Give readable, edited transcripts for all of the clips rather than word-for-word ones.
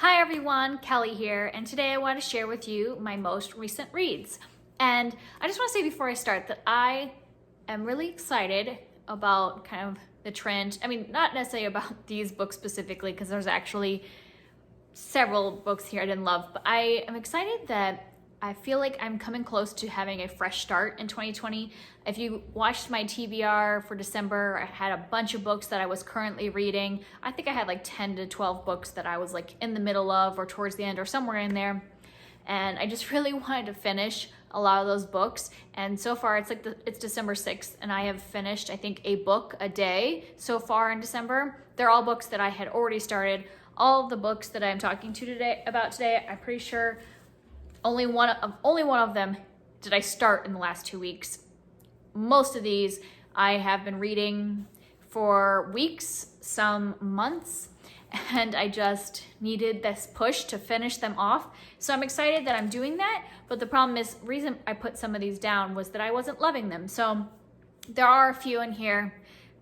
Hi everyone, Kelly here, and today I want to share with you my most recent reads. And I just want to say before I start that I am really excited about kind of the trend. I mean, not necessarily about these books specifically, because there's actually several books here I didn't love, but I am excited that I feel like I'm coming close to having a fresh start in 2020. If you watched my TBR for December, I had a bunch of books that I was currently reading. I think I had like 10 to 12 books that I was like in the middle of or towards the end or somewhere in there. And I just really wanted to finish a lot of those books. And so far it's December 6th and I have finished, I think, a book a day so far in December. They're all books that I had already started. All of the books that I'm talking to today, I'm pretty sure only one of them did I start in the last 2 weeks. Most of these I have been reading for weeks, some months, and I just needed this push to finish them off. So I'm excited that I'm doing that, but the problem is, reason I put some of these down was that I wasn't loving them. So there are a few in here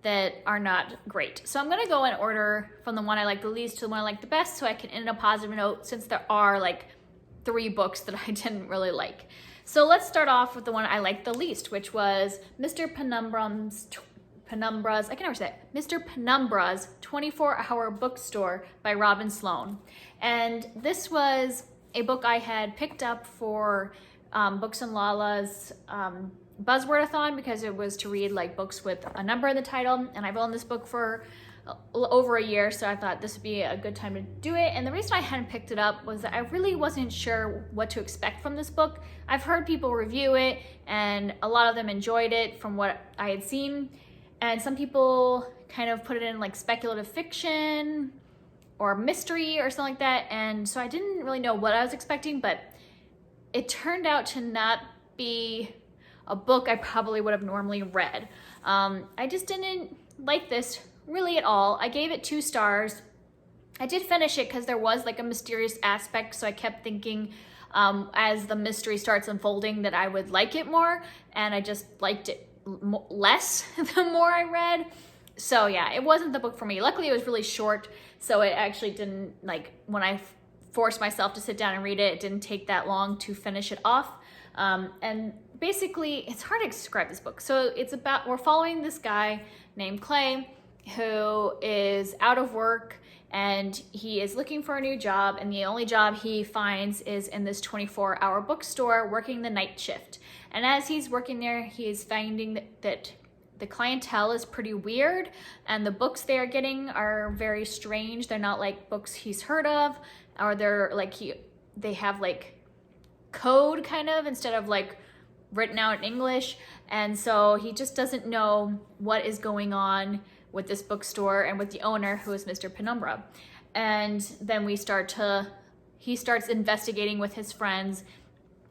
that are not great. So I'm gonna go in order from the one I like the least to the one I like the best, so I can end a positive note, since there are like 3 books that I didn't really like. So let's start off with the one I liked the least, which was Mr. Penumbra's, I can never say it, Mr. Penumbra's 24-Hour Bookstore by Robin Sloan. And this was a book I had picked up for Books and Lala's Buzzwordathon, because it was to read like books with a number in the title, and I've owned this book for over a year, so I thought this would be a good time to do it. And the reason I hadn't picked it up was that I really wasn't sure what to expect from this book. I've heard people review it and a lot of them enjoyed it from what I had seen, and some people kind of put it in like speculative fiction or mystery or something like that, and so I didn't really know what I was expecting, but it turned out to not be a book I probably would have normally read. I just didn't like this really at all. I gave it 2 stars. I did finish it because there was like a mysterious aspect, so I kept thinking as the mystery starts unfolding that I would like it more, and I just liked it less the more I read. So yeah, it wasn't the book for me. Luckily it was really short, so it actually didn't, like, when I forced myself to sit down and read it, it didn't take that long to finish it off. And basically, it's hard to describe this book. So it's about, we're following this guy named Clay who is out of work and he is looking for a new job, and the only job he finds is in this 24-hour bookstore working the night shift. And as he's working there, he is finding that the clientele is pretty weird, and the books they are getting are very strange. They're not like books he's heard of, or they're like, they have like code kind of instead of like written out in English. And so he just doesn't know what is going on with this bookstore and with the owner, who is Mr. Penumbra. And then he starts investigating with his friends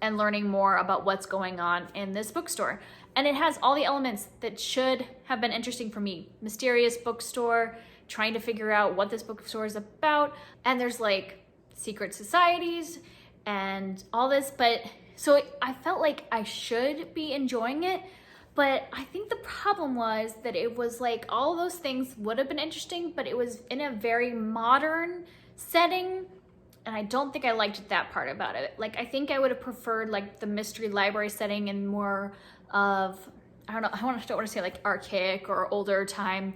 and learning more about what's going on in this bookstore. And it has all the elements that should have been interesting for me. Mysterious bookstore, trying to figure out what this bookstore is about. And there's like secret societies and all this, but so I felt like I should be enjoying it. But I think the problem was that it was like all those things would have been interesting, but it was in a very modern setting, and I don't think I liked that part about it. Like, I think I would have preferred like the mystery library setting and more of, I don't know, I don't want to say like archaic or older time.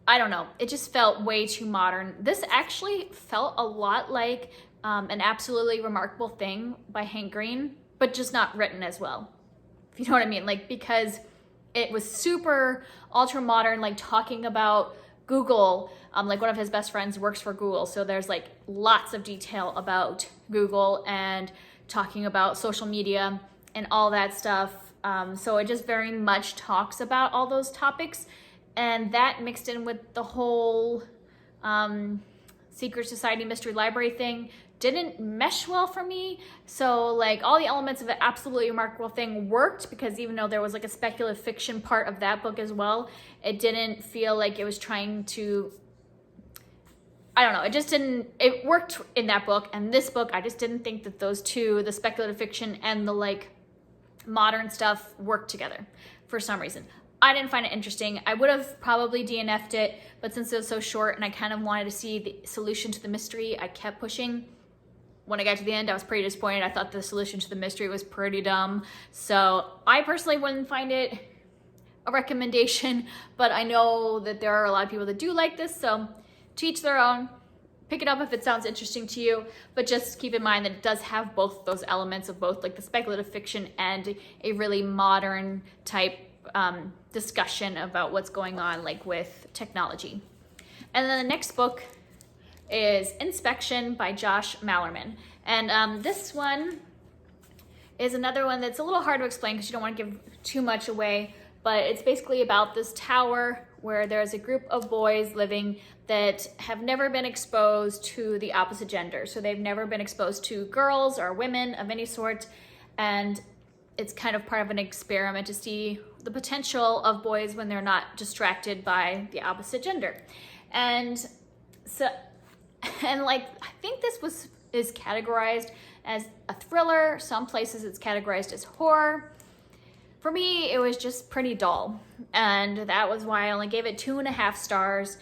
I don't know. It just felt way too modern. This actually felt a lot like An Absolutely Remarkable Thing by Hank Green, but just not written as well. If you know what I mean, like, because it was super ultra modern, like talking about Google, like one of his best friends works for Google, so there's like lots of detail about Google and talking about social media and all that stuff. So it just very much talks about all those topics, and that mixed in with the whole secret society mystery library thing didn't mesh well for me. So like all the elements of An Absolutely Remarkable Thing worked, because even though there was like a speculative fiction part of that book as well, it didn't feel like it was trying to, I don't know, it worked in that book. And this book, I just didn't think that those two, the speculative fiction and the like modern stuff, worked together for some reason. I didn't find it interesting. I would have probably DNF'd it, but since it was so short and I kind of wanted to see the solution to the mystery, I kept pushing. When I got to the end, I was pretty disappointed. I thought the solution to the mystery was pretty dumb. So I personally wouldn't find it a recommendation, but I know that there are a lot of people that do like this, so to each their own. Pick it up if it sounds interesting to you, but just keep in mind that it does have both those elements of both like the speculative fiction and a really modern type discussion about what's going on like with technology. And then the next book is Inspection by Josh Malerman. And this one is another one that's a little hard to explain because you don't want to give too much away, but it's basically about this tower where there's a group of boys living that have never been exposed to the opposite gender. So they've never been exposed to girls or women of any sort. And it's kind of part of an experiment to see the potential of boys when they're not distracted by the opposite gender. And so, and like, I think this is categorized as a thriller. Some places it's categorized as horror. For me, it was just pretty dull. And that was why I only gave it 2.5 stars.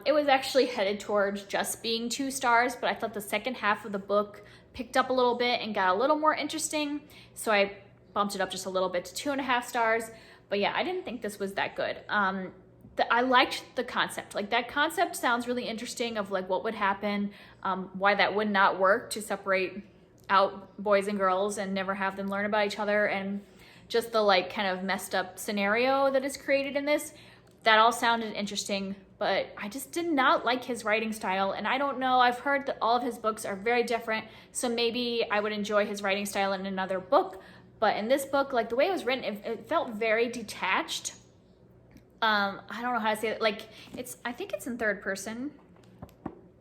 It was actually headed towards just being 2 stars, but I thought the second half of the book picked up a little bit and got a little more interesting. So I bumped it up just a little bit to 2.5 stars. But yeah, I didn't think this was that good. I liked the concept. Like that concept sounds really interesting of like what would happen, why that would not work to separate out boys and girls and never have them learn about each other, and just the like kind of messed up scenario that is created in this. That all sounded interesting, but I just did not like his writing style. And I don't know, I've heard that all of his books are very different. So maybe I would enjoy his writing style in another book. But in this book, like the way it was written, it felt very detached. I don't know how to say it. Like I think it's in third person.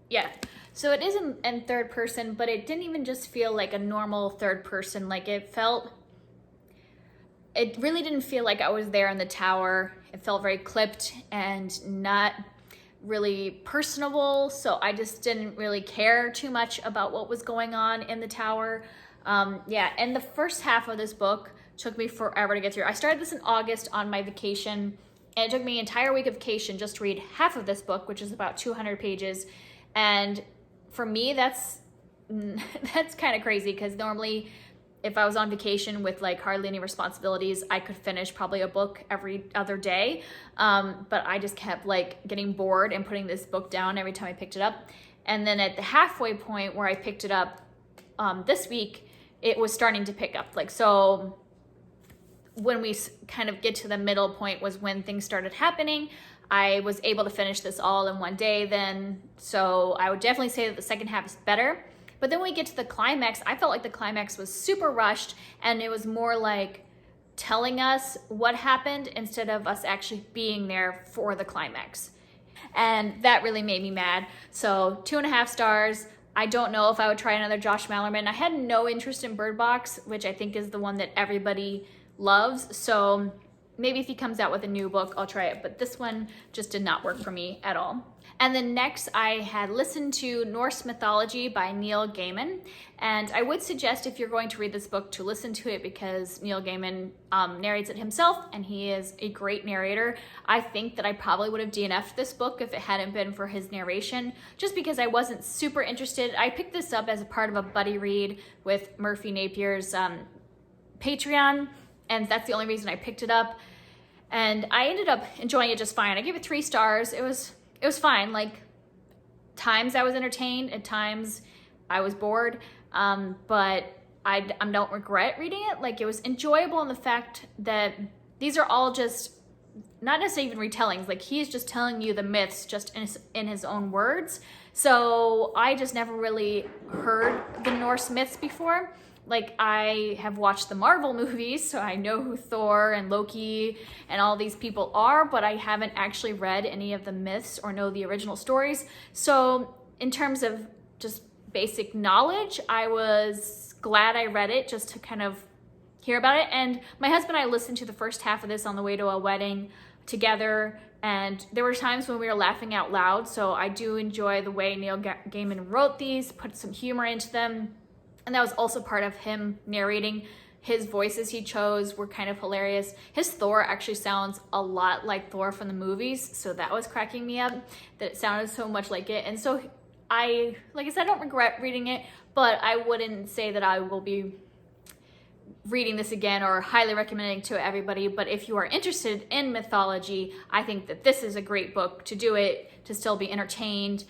Yeah. So it is in third person, but it didn't even just feel like a normal third person. Like it really didn't feel like I was there in the tower. It felt very clipped and not really personable. So I just didn't really care too much about what was going on in the tower. Yeah, and the first half of this book took me forever to get through. I started this in August on my vacation, and it took me an entire week of vacation just to read half of this book, which is about 200 pages. And for me, that's kind of crazy, because normally if I was on vacation with like hardly any responsibilities, I could finish probably a book every other day. But I just kept like getting bored and putting this book down every time I picked it up. And then at the halfway point where I picked it up this week, it was starting to pick up. Like, so when we kind of get to the middle point was when things started happening. I was able to finish this all in one day then. So I would definitely say that the second half is better. But then when we get to the climax, I felt like the climax was super rushed, and it was more like telling us what happened instead of us actually being there for the climax. And that really made me mad. So 2.5 stars. I don't know if I would try another Josh Malerman. I had no interest in Bird Box, which I think is the one that everybody loves. So maybe if he comes out with a new book, I'll try it. But this one just did not work for me at all. And then next, I had listened to Norse Mythology by Neil Gaiman. And I would suggest, if you're going to read this book, to listen to it, because Neil Gaiman narrates it himself, and he is a great narrator. I think that I probably would have DNF'd this book if it hadn't been for his narration, just because I wasn't super interested. I picked this up as a part of a buddy read with Murphy Napier's Patreon, and that's the only reason I picked it up. And I ended up enjoying it just fine. I gave it 3 stars. It was fine. Like, times I was entertained, at times I was bored, but I don't regret reading it. Like, it was enjoyable in the fact that these are all just not necessarily even retellings. Like, he's just telling you the myths just in his own words. So I just never really heard the Norse myths before. Like, I have watched the Marvel movies, so I know who Thor and Loki and all these people are, but I haven't actually read any of the myths or know the original stories. So in terms of just basic knowledge, I was glad I read it just to kind of hear about it. And my husband and I listened to the first half of this on the way to a wedding together, and there were times when we were laughing out loud. So I do enjoy the way Neil Gaiman wrote these, put some humor into them. And that was also part of him narrating his voices he chose were kind of hilarious. His Thor actually sounds a lot like Thor from the movies, so that was cracking me up, that it sounded so much like it. And so like I said, I don't regret reading it, but I wouldn't say that I will be reading this again or highly recommending to everybody. But if you are interested in mythology, I think that this is a great book to do it, to still be entertained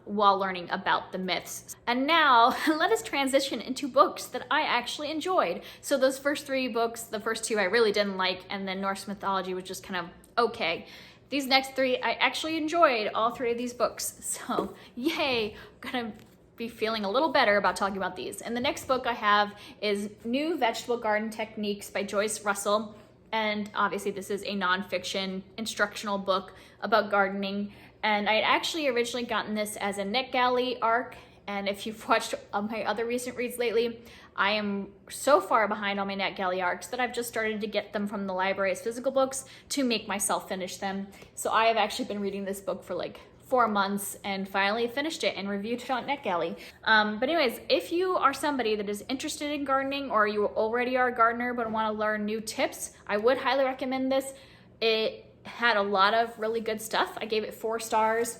while learning about the myths. And now let us transition into books that I actually enjoyed. So those first 3 books, the first 2 I really didn't like, and then Norse mythology was just kind of okay. These next 3, I actually enjoyed all 3 of these books. So yay, I'm gonna be feeling a little better about talking about these. And the next book I have is New Vegetable Garden Techniques by Joyce Russell. And obviously this is a nonfiction instructional book about gardening. And I had actually originally gotten this as a NetGalley arc. And if you've watched my other recent reads lately, I am so far behind on my NetGalley arcs that I've just started to get them from the library as physical books to make myself finish them. So I have actually been reading this book for like 4 months and finally finished it and reviewed it on NetGalley. But anyways, if you are somebody that is interested in gardening, or you already are a gardener but want to learn new tips, I would highly recommend this. It had a lot of really good stuff. I gave it 4 stars.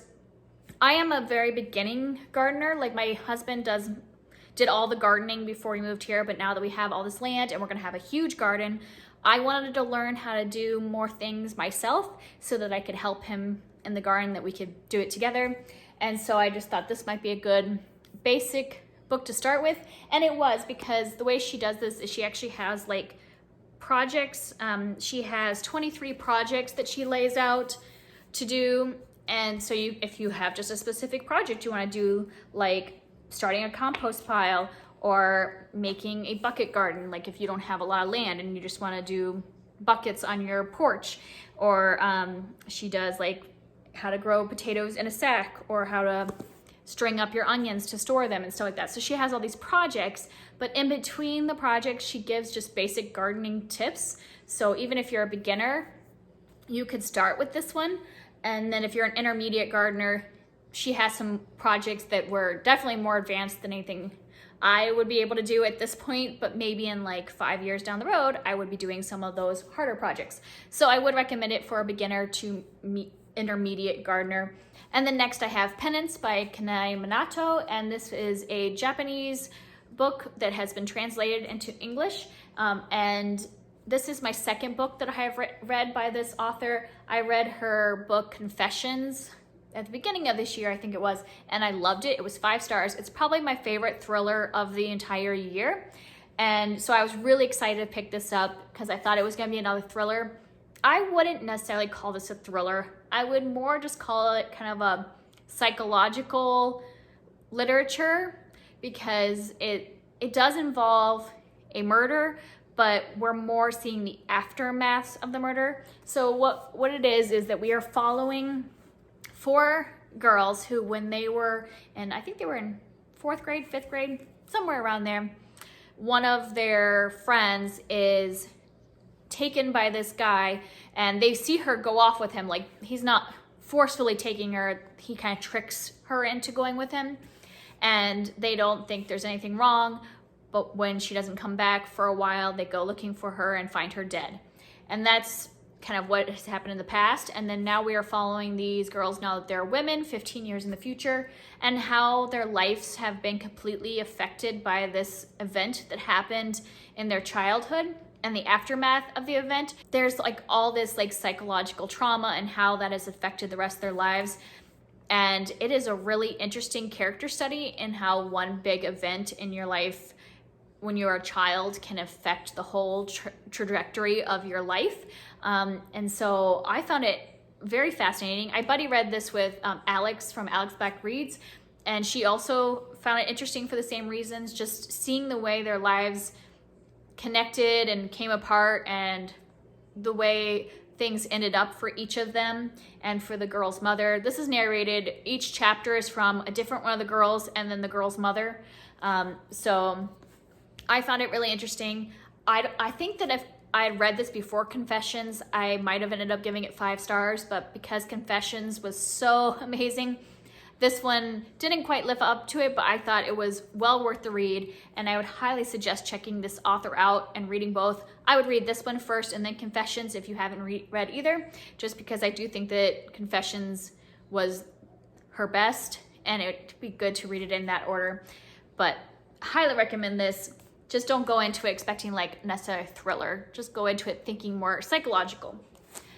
I am a very beginning gardener. Like my husband did all the gardening before we moved here, but now that we have all this land and we're gonna have a huge garden, I wanted to learn how to do more things myself so that I could help him in the garden, that we could do it together. And so I just thought this might be a good basic book to start with. And it was, because the way she does this is she actually has like projects. She has 23 projects that she lays out to do. And so if you have just a specific project you want to do, like starting a compost pile or making a bucket garden, like if you don't have a lot of land and you just want to do buckets on your porch, or she does like how to grow potatoes in a sack, or how to string up your onions to store them and stuff like that. So she has all these projects, but in between the projects, she gives just basic gardening tips. So even if you're a beginner, you could start with this one. And then if you're an intermediate gardener, she has some projects that were definitely more advanced than anything I would be able to do at this point, but maybe in like 5 years down the road, I would be doing some of those harder projects. So I would recommend it for a beginner to intermediate gardener. And then next I have Penance by Kanae Minato, and this is a Japanese book that has been translated into English. And this is my second book that I have read by this author. I read her book Confessions at the beginning of this year, I think it was, and I loved it. It was 5 stars. It's probably my favorite thriller of the entire year. And so I was really excited to pick this up because I thought it was gonna be another thriller. I wouldn't necessarily call this a thriller. I would more just call it kind of a psychological literature, because it does involve a murder, but we're more seeing the aftermath of the murder. So what it is that we are following 4 girls who, when they were in, I think they were in 4th grade, 5th grade, somewhere around there, one of their friends is taken by this guy, and they see her go off with him. Like, he's not forcefully taking her, he kind of tricks her into going with him, and they don't think there's anything wrong. But when she doesn't come back for a while, they go looking for her and find her dead. And that's kind of what has happened in the past. And then now we are following these girls now that they're women, 15 years in the future, and how their lives have been completely affected by this event that happened in their childhood and the aftermath of the event. There's like all this like psychological trauma and how that has affected the rest of their lives. And it is a really interesting character study in how one big event in your life when you're a child can affect the whole trajectory of your life. And so I found it very fascinating. I buddy read this with Alex from Alex Black Reads, and she also found it interesting for the same reasons, just seeing the way their lives connected and came apart, and the way things ended up for each of them and for the girl's mother. This is narrated, each chapter is from a different one of the girls and then the girl's mother. So I found it really interesting. I think that if I had read this before Confessions, I might have ended up giving it 5 stars, but because Confessions was so amazing This one didn't quite live up to it, but I thought it was well worth the read, and I would highly suggest checking this author out and reading both. I would read this one first and then Confessions if you haven't read either, just because I do think that Confessions was her best, and it'd be good to read it in that order. But highly recommend this. Just don't go into it expecting like necessarily a thriller. Just go into it thinking more psychological.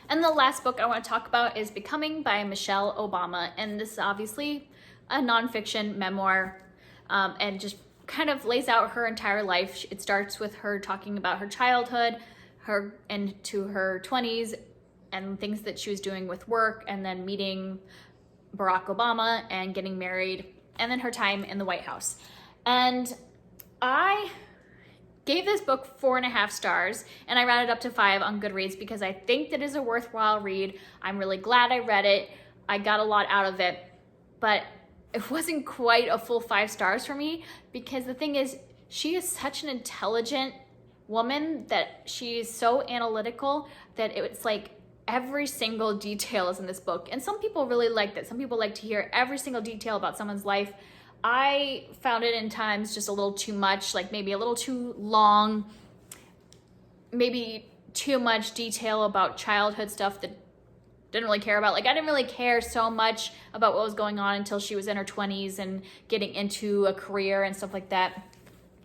And the last book I want to talk about is Becoming by Michelle Obama. And this is obviously a nonfiction memoir, and just kind of lays out her entire life. It starts with her talking about her childhood, her into her 20s, and things that she was doing with work, and then meeting Barack Obama and getting married, and then her time in the White House. And I gave this book 4.5 stars, and I rounded up to 5 on Goodreads because I think that is a worthwhile read. I'm really glad I read it. I got a lot out of it, but it wasn't quite a full 5 stars for me, because the thing is, she is such an intelligent woman that she is so analytical that it's like every single detail is in this book. And some people really like that. Some people like to hear every single detail about someone's life. I found it in times just a little too much, like maybe a little too long, maybe too much detail about childhood stuff that didn't really care about. Like, I didn't really care so much about what was going on until she was in her 20s and getting into a career and stuff like that.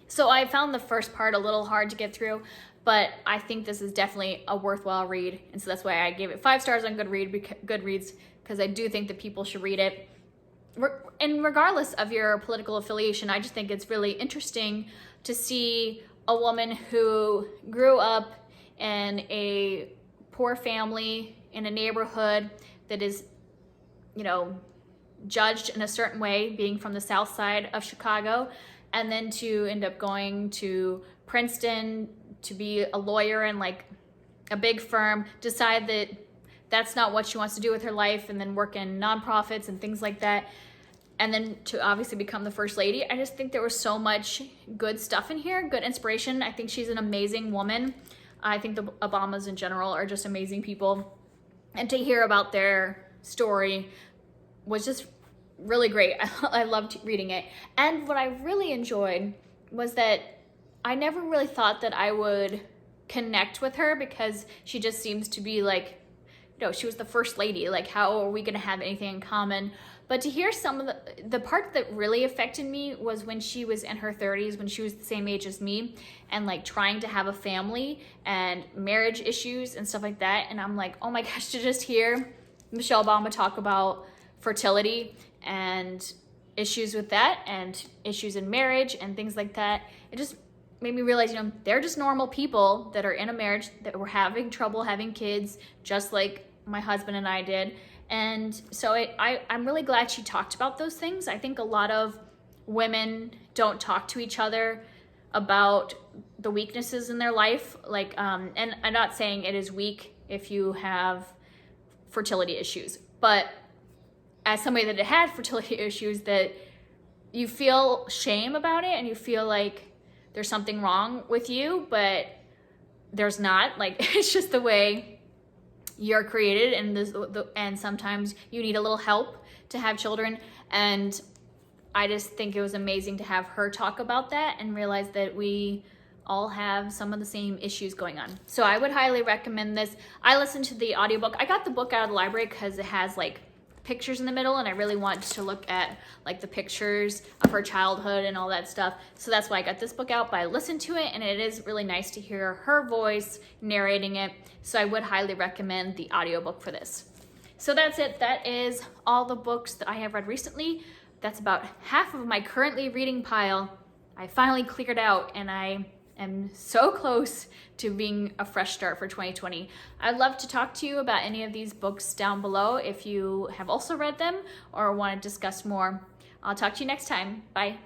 So I found the first part a little hard to get through, but I think this is definitely a worthwhile read. And so that's why I gave it 5 stars on Goodreads, because I do think that people should read it. And regardless of your political affiliation, I just think it's really interesting to see a woman who grew up in a poor family in a neighborhood that is, you know, judged in a certain way, being from the south side of Chicago, and then to end up going to Princeton to be a lawyer in like a big firm, decide that that's not what she wants to do with her life, and then work in nonprofits and things like that, and then to obviously become the first lady. I just think there was so much good stuff in here, good inspiration. I think she's an amazing woman. I think the Obamas in general are just amazing people. And to hear about their story was just really great. I loved reading it. And what I really enjoyed was that I never really thought that I would connect with her, because she just seems to be like, you know, she was the first lady. Like, how are we going to have anything in common? But to hear some of the part that really affected me was when she was in her 30s, when she was the same age as me, and like trying to have a family and marriage issues and stuff like that. And I'm like, oh my gosh, to just hear Michelle Obama talk about fertility and issues with that and issues in marriage and things like that, it just made me realize, you know, they're just normal people that are in a marriage that were having trouble having kids, just like my husband and I did. And so I'm really glad she talked about those things. I think a lot of women don't talk to each other about the weaknesses in their life. Like, and I'm not saying it is weak if you have fertility issues, but as somebody that had fertility issues, that you feel shame about it and you feel like there's something wrong with you, but there's not. Like, it's just the way you're created, and sometimes you need a little help to have children. And I just think it was amazing to have her talk about that and realize that we all have some of the same issues going on. So I would highly recommend this. I listened to the audiobook. I got the book out of the library because it has like pictures in the middle, and I really wanted to look at like the pictures of her childhood and all that stuff. So that's why I got this book out, but I listened to it, and it is really nice to hear her voice narrating it. So I would highly recommend the audiobook for this. So that's it. That is all the books that I have read recently. That's about half of my currently reading pile. I finally cleared out, and I am so close to being a fresh start for 2020. I'd love to talk to you about any of these books down below if you have also read them or want to discuss more. I'll talk to you next time. Bye.